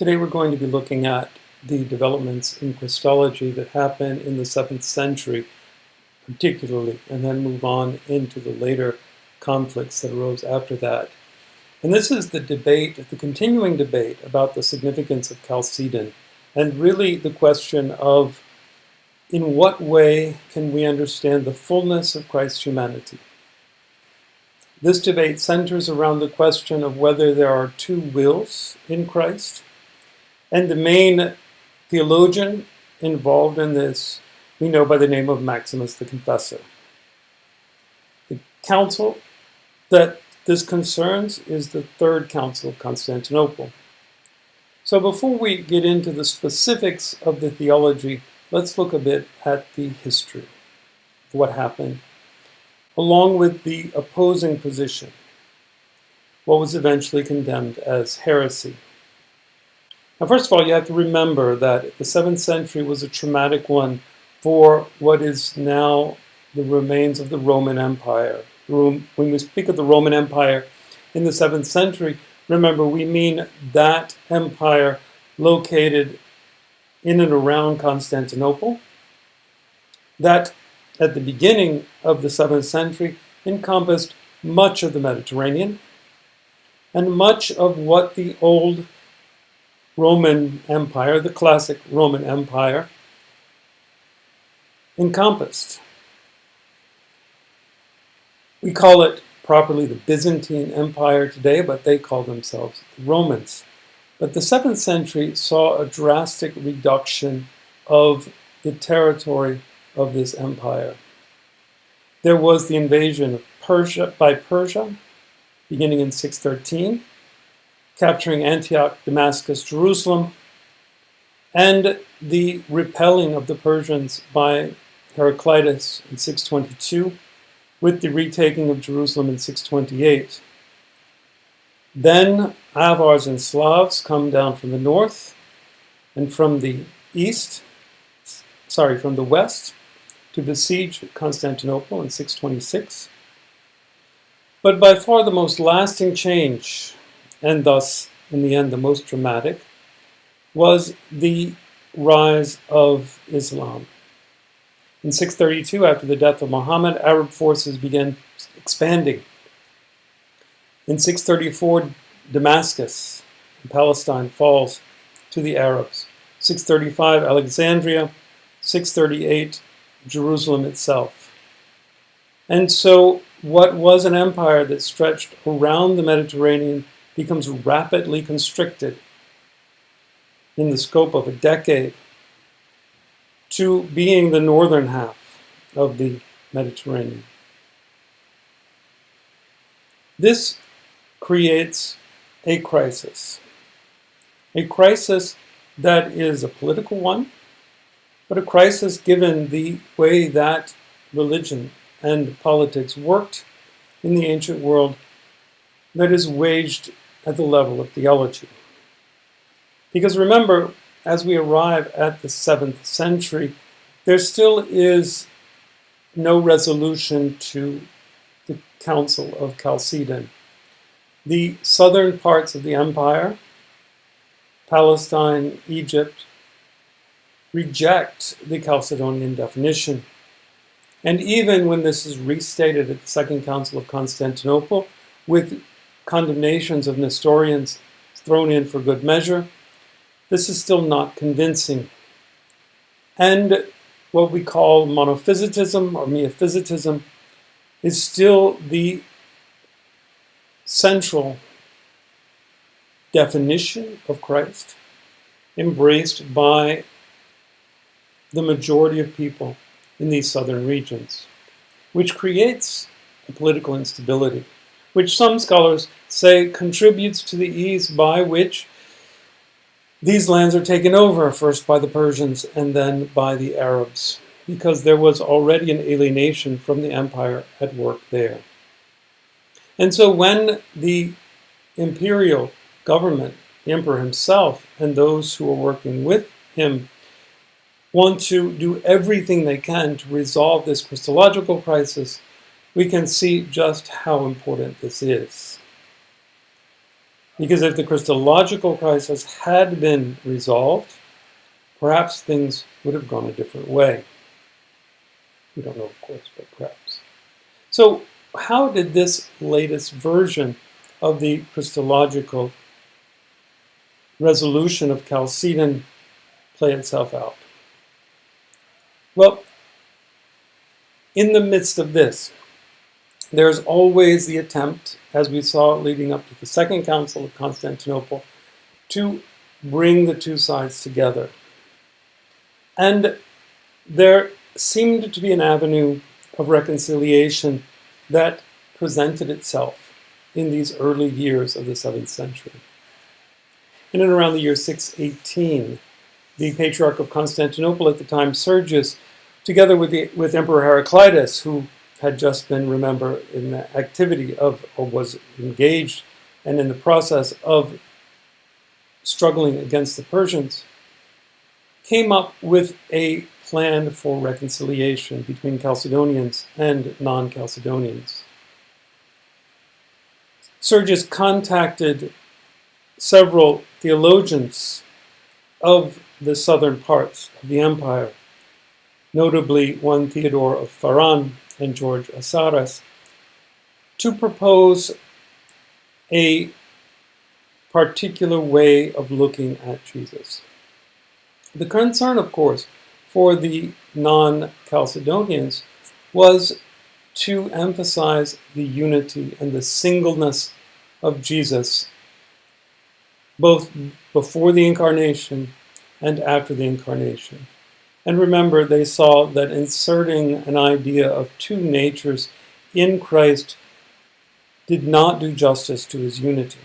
Today we're going to be looking at the developments in Christology that happened in the 7th century particularly, and then move on into the later conflicts that arose after that. And this is the debate, the continuing debate about the significance of Chalcedon, and really the question of in what way can we understand the fullness of Christ's humanity. This debate centers around the question of whether there are two wills in Christ, and the main theologian involved in this we know by the name of Maximus the Confessor. The council that this concerns is the Third Council of Constantinople. So before we get into the specifics of the theology, let's look a bit at the history of what happened, along with the opposing position, what was eventually condemned as heresy. Now, first of all, you have to remember that the 7th century was a traumatic one for what is now the remains of the Roman Empire. When we speak of the Roman Empire in the 7th century, remember we mean that empire located in and around Constantinople, that at the beginning of the 7th century encompassed much of the Mediterranean and much of what the old Roman Empire, the classic Roman Empire, encompassed. We call it properly the Byzantine Empire today, but they call themselves the Romans. But the 7th century saw a drastic reduction of the territory of this empire. There was the invasion of Persia by Persia, beginning in 613, capturing Antioch, Damascus, Jerusalem, and the repelling of the Persians by Heraclius in 622, with the retaking of Jerusalem in 628. Then Avars and Slavs come down from the north and from the west to besiege Constantinople in 626. But by far the most lasting change, and thus in the end the most dramatic, was the rise of Islam. In 632, after the death of Muhammad, Arab forces began expanding. In 634, Damascus in Palestine falls to the Arabs. 635, Alexandria. 638, Jerusalem itself. And so what was an empire that stretched around the Mediterranean becomes rapidly constricted in the scope of a decade to being the northern half of the Mediterranean. This creates a crisis that is a political one, but a crisis given the way that religion and politics worked in the ancient world that is waged at the level of theology. Because remember, as we arrive at the 7th century, there still is no resolution to the Council of Chalcedon. The southern parts of the empire, Palestine, Egypt, reject the Chalcedonian definition. And even when this is restated at the Second Council of Constantinople, with condemnations of Nestorians thrown in for good measure, this is still not convincing. And what we call monophysitism or miaphysitism is still the central definition of Christ, embraced by the majority of people in these southern regions, which creates a political instability, which some scholars say contributes to the ease by which these lands are taken over, first by the Persians and then by the Arabs, because there was already an alienation from the empire at work there. And so when the imperial government, the emperor himself, and those who are working with him want to do everything they can to resolve this Christological crisis, we can see just how important this is. Because if the Christological crisis had been resolved, perhaps things would have gone a different way. We don't know, of course, but perhaps. So how did this latest version of the Christological resolution of Chalcedon play itself out? Well, in the midst of this, there's always the attempt, as we saw leading up to the Second Council of Constantinople, to bring the two sides together. And there seemed to be an avenue of reconciliation that presented itself in these early years of the 7th century. And in around the year 618, the Patriarch of Constantinople at the time, Sergius, together with Emperor Heraclius, who had just been, remember, in the activity of, or was engaged and in the process of struggling against the Persians, came up with a plan for reconciliation between Chalcedonians and non-Chalcedonians. Sergius contacted several theologians of the southern parts of the empire, notably one Theodore of Pharan and George Asaras, to propose a particular way of looking at Jesus. The concern, of course, for the non-Chalcedonians was to emphasize the unity and the singleness of Jesus, both before the Incarnation and after the Incarnation. And remember, they saw that inserting an idea of two natures in Christ did not do justice to his unity.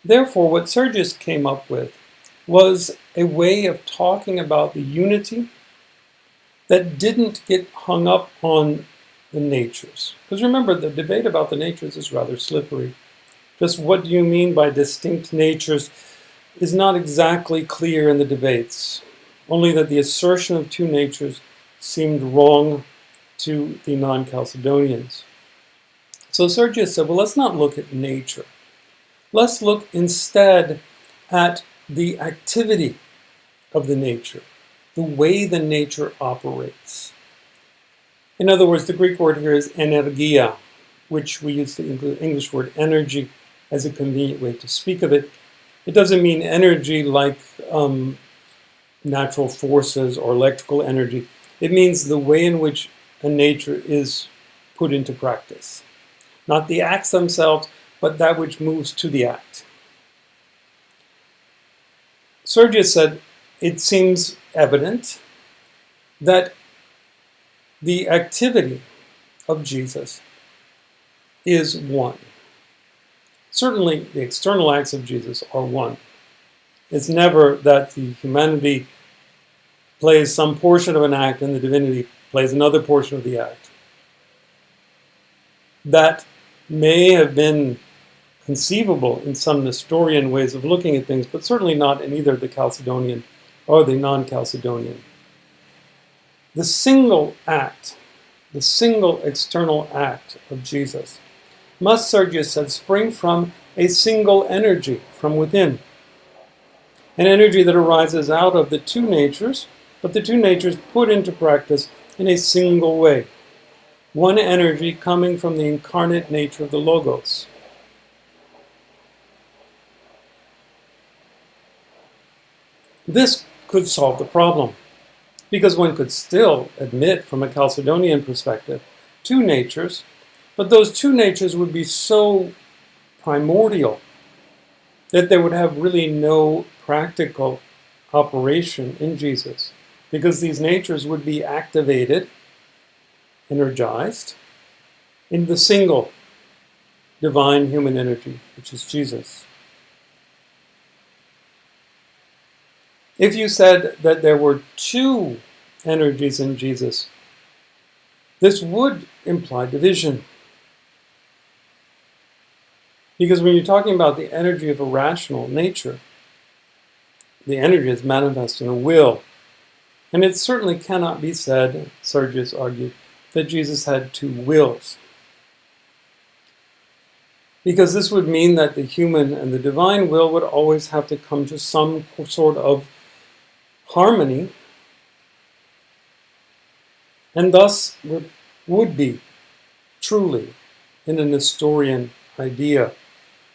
Therefore, what Sergius came up with was a way of talking about the unity that didn't get hung up on the natures. Because remember, the debate about the natures is rather slippery. Just what do you mean by distinct natures is not exactly clear in the debates. Only that the assertion of two natures seemed wrong to the non-Chalcedonians. So Sergius said, well, let's not look at nature. Let's look instead at the activity of the nature, the way the nature operates. In other words, the Greek word here is energia, which we use the English word energy as a convenient way to speak of it. It doesn't mean energy like natural forces or electrical energy. It means the way in which a nature is put into practice. Not the acts themselves, but that which moves to the act. Sergius said, it seems evident that the activity of Jesus is one. Certainly, the external acts of Jesus are one. It's never that the humanity plays some portion of an act and the divinity plays another portion of the act. That may have been conceivable in some Nestorian ways of looking at things, but certainly not in either the Chalcedonian or the non-Chalcedonian. The single act, the single external act of Jesus must, Sergius said, spring from a single energy from within. An energy that arises out of the two natures, but the two natures put into practice in a single way. One energy coming from the incarnate nature of the Logos. This could solve the problem, because one could still admit from a Chalcedonian perspective two natures, but those two natures would be so primordial that they would have really no practical operation in Jesus, because these natures would be activated, energized, in the single divine human energy, which is Jesus. If you said that there were two energies in Jesus, this would imply division. Because when you're talking about the energy of a rational nature, the energy is manifest in a will. And it certainly cannot be said, Sergius argued, that Jesus had two wills. because this would mean that the human and the divine will would always have to come to some sort of harmony, and thus would be truly in a Nestorian idea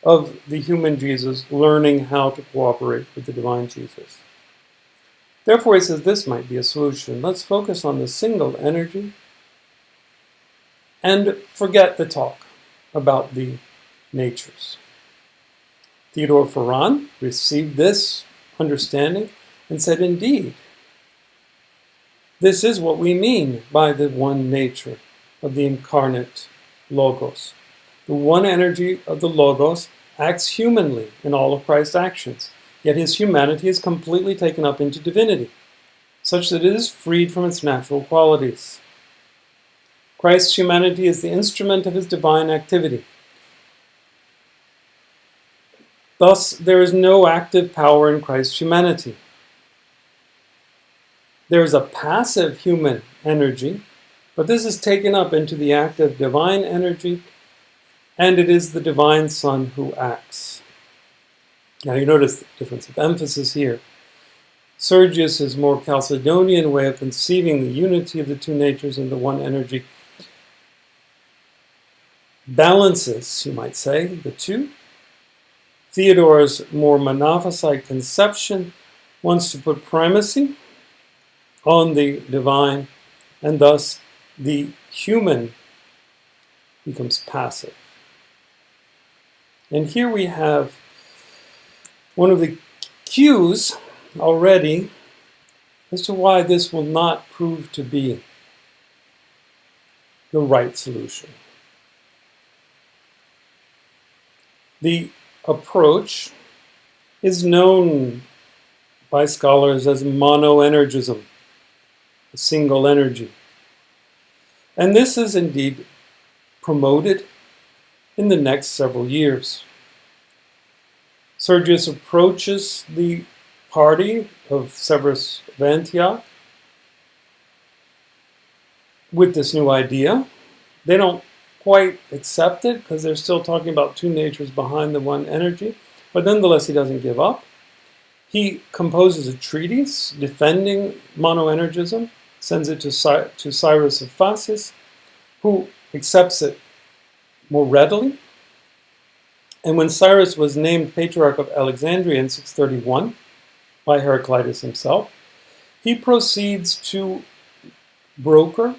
of the human Jesus learning how to cooperate with the divine Jesus. Therefore, he says this might be a solution. Let's focus on the single energy and forget the talk about the natures. Theodore Ferran received this understanding and said, indeed, this is what we mean by the one nature of the incarnate Logos. The one energy of the Logos acts humanly in all of Christ's actions, yet his humanity is completely taken up into divinity, such that it is freed from its natural qualities. Christ's humanity is the instrument of his divine activity. Thus, there is no active power in Christ's humanity. There is a passive human energy, but this is taken up into the active divine energy, and it is the divine Son who acts. Now you notice the difference of emphasis here. Sergius's more Chalcedonian way of conceiving the unity of the two natures in the one energy balances, you might say, the two. Theodore's more Monophysite conception wants to put primacy on the divine, and thus the human becomes passive. And here we have one of the cues already as to why this will not prove to be the right solution. The approach is known by scholars as monoenergism, a single energy. And this is indeed promoted in the next several years. Sergius approaches the party of Severus of Antioch with this new idea. They don't quite accept it because they're still talking about two natures behind the one energy, but nonetheless he doesn't give up. He composes a treatise defending monoenergism, sends it to Cyrus of Phasis, who accepts it more readily. And when Cyrus was named Patriarch of Alexandria in 631 by Heraclitus himself, he proceeds to broker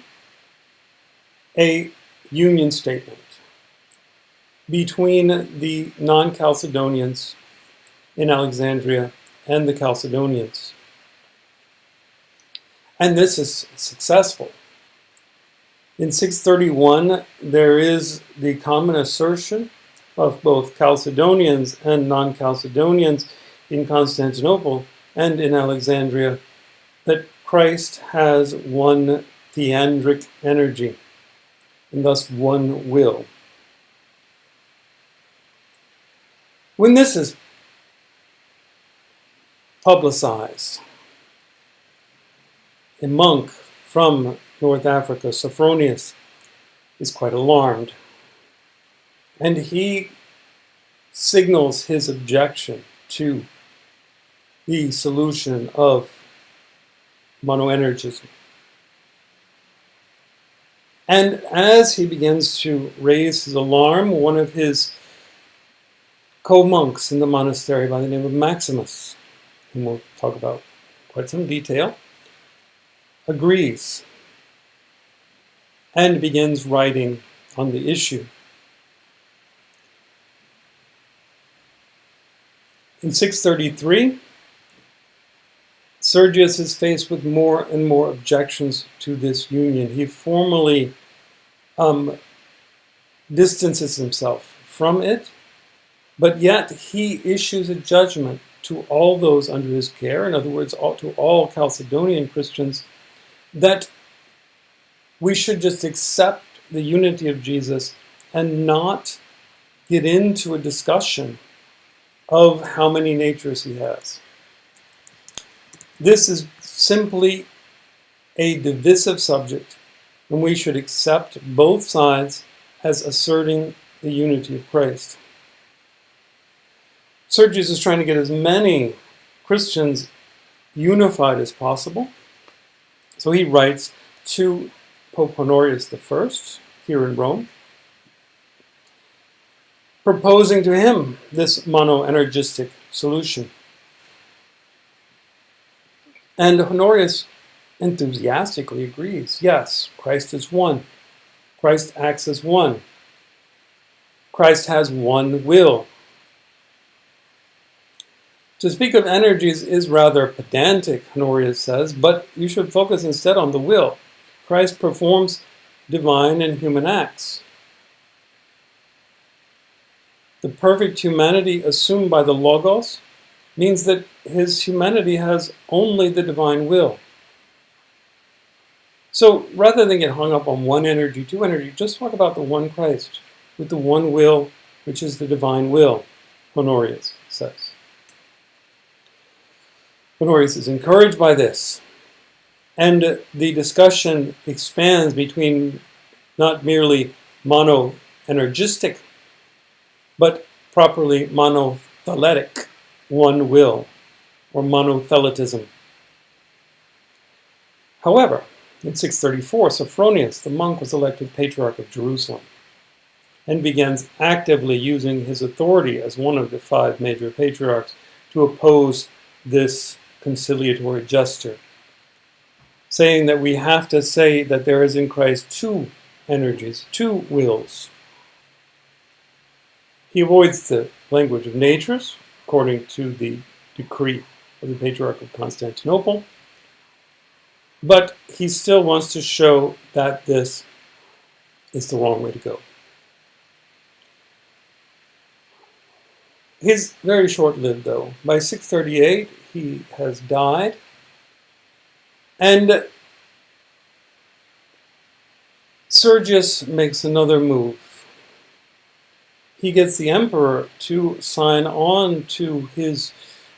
a union statement between the non-Chalcedonians in Alexandria and the Chalcedonians. And this is successful. In 631, there is the common assertion of both Chalcedonians and non-Chalcedonians in Constantinople and in Alexandria that Christ has one theandric energy, and thus one will. When this is publicized, a monk from North Africa, Sophronius, is quite alarmed, and he signals his objection to the solution of monoenergism. And as he begins to raise his alarm, one of his co-monks in the monastery by the name of Maximus, whom we'll talk about quite some detail, agrees and begins writing on the issue. In 633, Sergius is faced with more and more objections to this union. He formally distances himself from it, but yet he issues a judgment to all those under his care, in other words, to all Chalcedonian Christians, that we should just accept the unity of Jesus and not get into a discussion of how many natures he has. This is simply a divisive subject, and we should accept both sides as asserting the unity of Christ. Sergius is trying to get as many Christians unified as possible. So he writes to Pope Honorius I here in Rome, proposing to him this monoenergistic solution. And Honorius enthusiastically agrees. Yes, Christ is one. Christ acts as one. Christ has one will. To speak of energies is rather pedantic, Honorius says, but you should focus instead on the will. Christ performs divine and human acts. The perfect humanity assumed by the Logos means that his humanity has only the divine will. So rather than get hung up on one energy, two energy, just talk about the one Christ with the one will, which is the divine will, Honorius says. Honorius is encouraged by this, and the discussion expands between not merely monoenergistic, but properly monotheletic, one will, or monotheletism. However, in 634, Sophronius, the monk, was elected Patriarch of Jerusalem and begins actively using his authority as one of the 5 major patriarchs to oppose this conciliatory gesture, saying that we have to say that there is in Christ 2 energies, 2 wills. He avoids the language of natures, according to the decree of the Patriarch of Constantinople, but he still wants to show that this is the wrong way to go. He's very short-lived, though. By 638, he has died, and Sergius makes another move. He gets the emperor to sign on to his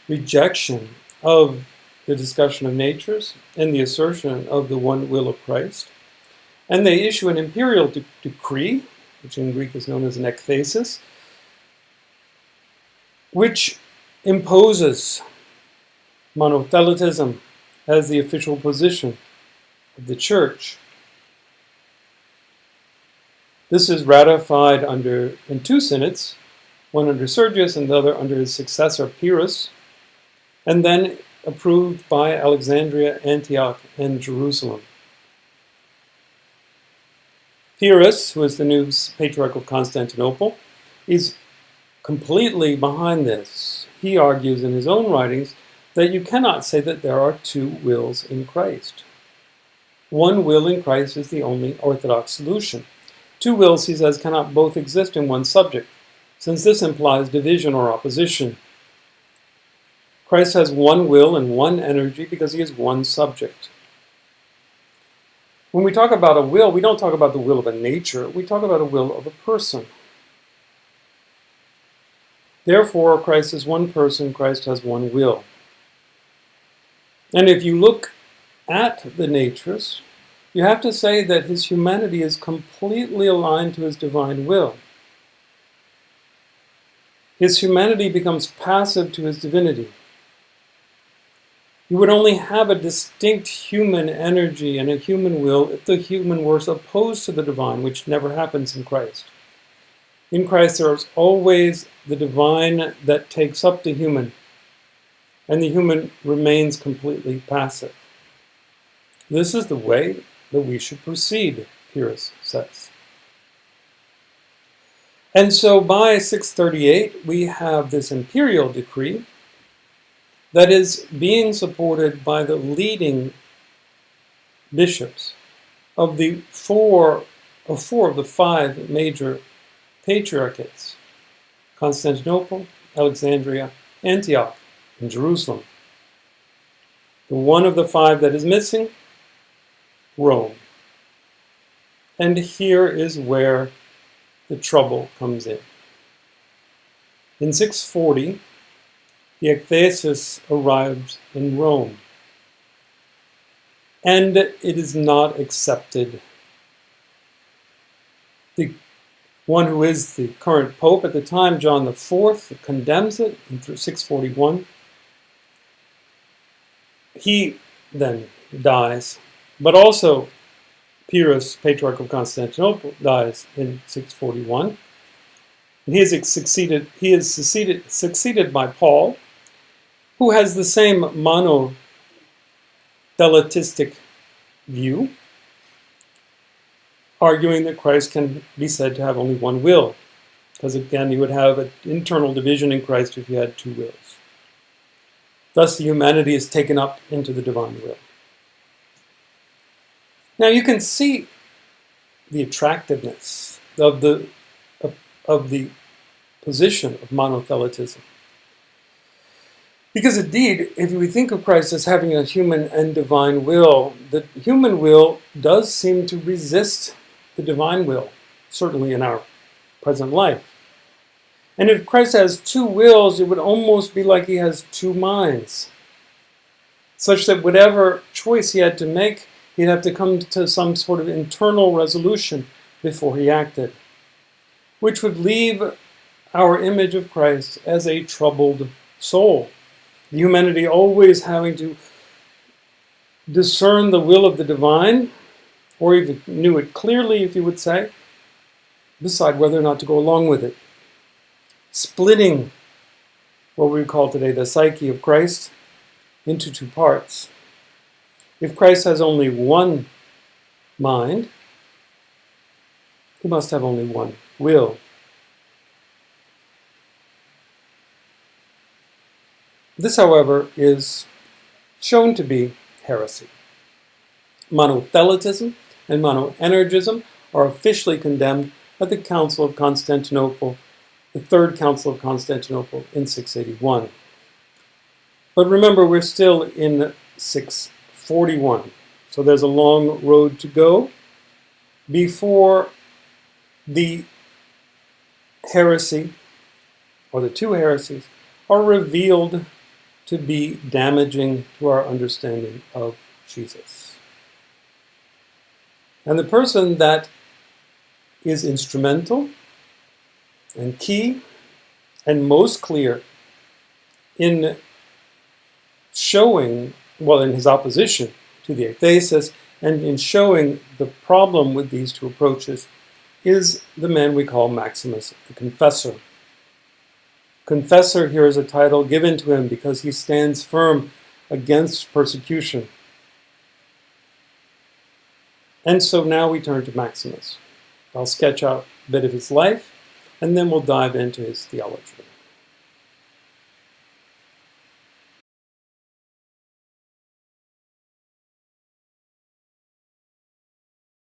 rejection of the discussion of natures and the assertion of the one will of Christ. And they issue an imperial decree, which in Greek is known as an ekthesis, which imposes monotheletism as the official position of the Church. This is ratified in 2 synods, one under Sergius and the other under his successor Pyrrhus, and then approved by Alexandria, Antioch, and Jerusalem. Pyrrhus, who is the new Patriarch of Constantinople, is completely behind this. He argues in his own writings that you cannot say that there are 2 wills in Christ. One will in Christ is the only orthodox solution. 2 wills, he says, cannot both exist in one subject, since this implies division or opposition. Christ has one will and one energy because he is one subject. When we talk about a will, we don't talk about the will of a nature, we talk about a will of a person. Therefore, Christ is one person, Christ has one will. And if you look at the natures, you have to say that his humanity is completely aligned to his divine will. His humanity becomes passive to his divinity. You would only have a distinct human energy and a human will if the human were opposed to the divine, which never happens in Christ. In Christ, there is always the divine that takes up the human, and the human remains completely passive. This is the way that we should proceed, Pyrrhus says. And so by 638, we have this imperial decree that is being supported by the leading bishops of the four of the 5 major patriarchates: Constantinople, Alexandria, Antioch, and Jerusalem. The one of the 5 that is missing, Rome. And here is where the trouble comes in. In 640, the ekthesis arrives in Rome, and it is not accepted. The one who is the current pope at the time, John IV, condemns it in 641. He then dies, but also Pyrrhus, Patriarch of Constantinople, dies in 641. And he is succeeded by Paul, who has the same monotheletistic view, arguing that Christ can be said to have only one will, because again, you would have an internal division in Christ if you had two wills. Thus, the humanity is taken up into the divine will. Now, you can see the attractiveness of the position of monotheletism. Because indeed, if we think of Christ as having a human and divine will, the human will does seem to resist the divine will, certainly in our present life. And if Christ has two wills, it would almost be like he has two minds, such that whatever choice he had to make, he'd have to come to some sort of internal resolution before he acted, which would leave our image of Christ as a troubled soul. The humanity always having to discern the will of the divine, or even knew it clearly, if you would say, decide whether or not to go along with it. Splitting what we call today the psyche of Christ into two parts. If Christ has only one mind, he must have only one will. This, however, is shown to be heresy. Monotheletism and monoenergism are officially condemned at the Council of Constantinople, the Third Council of Constantinople in 681. But remember, we're still in 641, so there's a long road to go before the heresy, or the two heresies, are revealed to be damaging to our understanding of Jesus. And the person that is instrumental and key and most clear in showing, well, in his opposition to the athesis and in showing the problem with these two approaches, is the man we call Maximus, the Confessor. Confessor here is a title given to him because he stands firm against persecution. And so now we turn to Maximus. I'll sketch out a bit of his life, and then we'll dive into his theology.